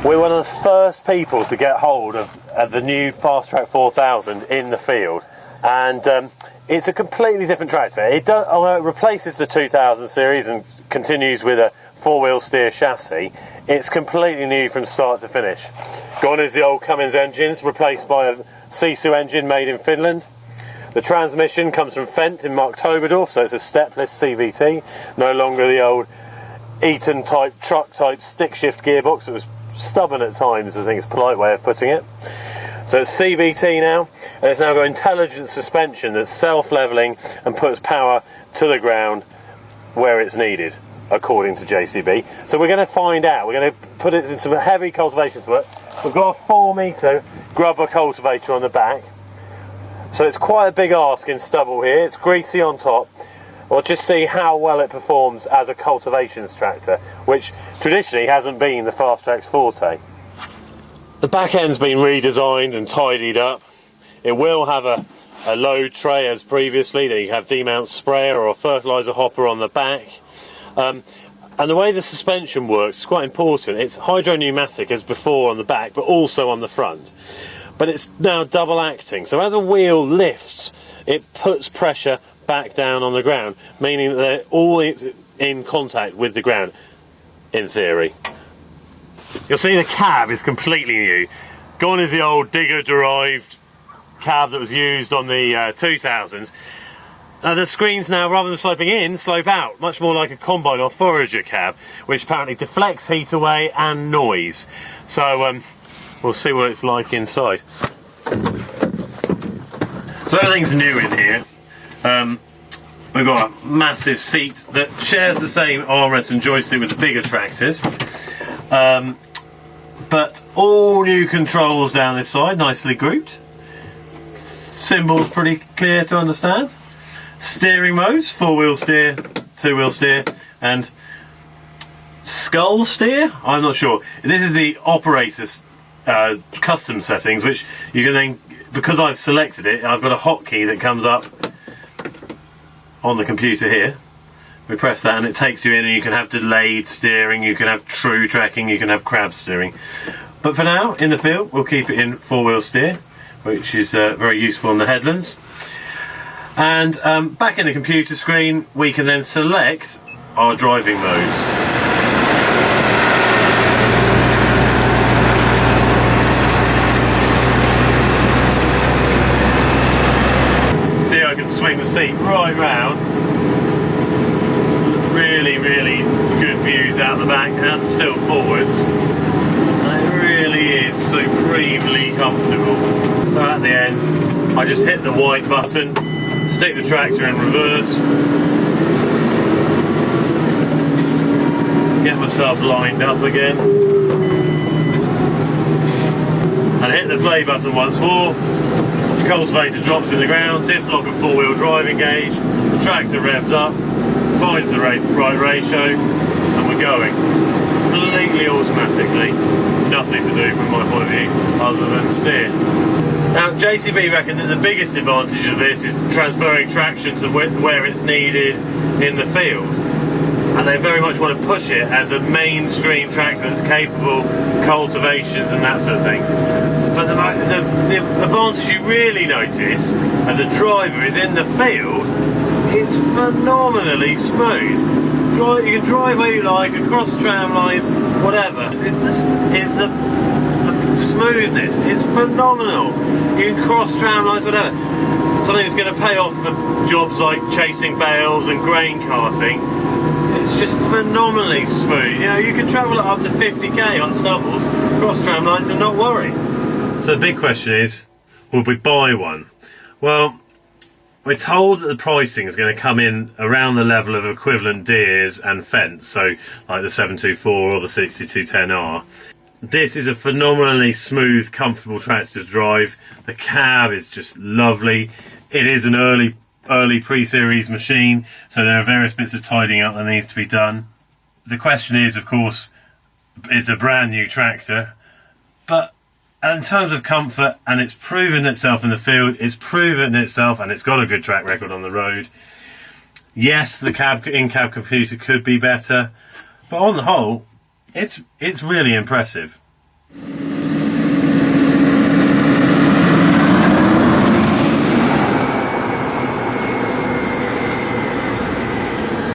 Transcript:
We're one of the first people to get hold of the new Fastrac 4000 in the field, and it's a completely different tractor. Although it replaces the 2000 series and continues with a four-wheel steer chassis, it's completely new from start to finish. Gone is the old Cummins engines, replaced by a Sisu engine made in Finland. The transmission comes from Fendt in Marktoberdorf, so it's a stepless CVT, no longer the old Eaton type, truck type stick shift gearbox that was stubborn at times, I think it's a polite way of putting it. So it's CVT now, and it's now got intelligent suspension that's self-leveling and puts power to the ground where it's needed, according to JCB. So we're going to find out. We're going to put it in some heavy cultivation work. We've got a 4-metre grubber cultivator on the back, so it's quite a big ask in stubble here. It's greasy on top. We'll just see how well it performs as a cultivations tractor, which traditionally hasn't been the Fastrac's forte. The back end's been redesigned and tidied up. It will have a load tray as previously. That you have demount sprayer or a fertiliser hopper on the back. And the way the suspension works is quite important. It's hydro-pneumatic as before on the back, but also on the front. But it's now double acting, so as a wheel lifts, it puts pressure back down on the ground, meaning that they're all in contact with the ground, in theory. You'll see the cab is completely new. Gone is the old digger-derived cab that was used on the 2000s. The screens now, rather than sloping in, slope out, much more like a combine or forager cab, which apparently deflects heat away and noise. So we'll see what it's like inside. So everything's new in here. We've got a massive seat that shares the same armrest and joystick with the bigger tractors. But all new controls down this side, nicely grouped. Symbols pretty clear to understand. Steering modes, 4-wheel steer, 2-wheel steer, and skull steer? I'm not sure. This is the operator's custom settings, which you can then, because I've selected it, I've got a hotkey that comes up on the computer here. We press that and it takes you in, and you can have delayed steering, you can have true tracking, you can have crab steering. But for now, in the field, we'll keep it in 4-wheel steer, which is very useful on the headlands. And back in the computer screen, we can then select our driving modes. See, I can swing the seat right round. Really, really good views out the back and still forwards. And it really is supremely comfortable. So at the end, I just hit the white button, stick the tractor in reverse, get myself lined up again, and hit the play button once more. The cultivator drops in the ground, diff lock and 4-wheel drive engage, the tractor revs up, finds the right ratio, and we're going. Completely automatically, nothing to do from my point of view other than steer. Now JCB reckon that the biggest advantage of this is transferring traction to where it's needed in the field, and they very much want to push it as a mainstream tractor that's capable cultivations and that sort of thing. But the advantage you really notice as a driver is in the field, it's phenomenally smooth. You can drive where you like, across tram lines, whatever. It's the smoothness, it's phenomenal. You can cross tram lines, whatever. Something that's going to pay off for jobs like chasing bales and grain carting. It's just phenomenally smooth. You know, you can travel up to 50k on stubbles, cross tram lines and not worry. So the big question is, will we buy one? Well, we're told that the pricing is going to come in around the level of equivalent Deers and Fendt, so like the 724 or the 6210R. This is a phenomenally smooth, comfortable tractor to drive. The cab is just lovely. It is an early pre-series machine, so there are various bits of tidying up that needs to be done. The question is, of course, it's a brand new tractor, but in terms of comfort, and it's proven itself in the field, it's proven itself, and it's got a good track record on the road. Yes, the in-cab computer could be better, but on the whole, it's really impressive.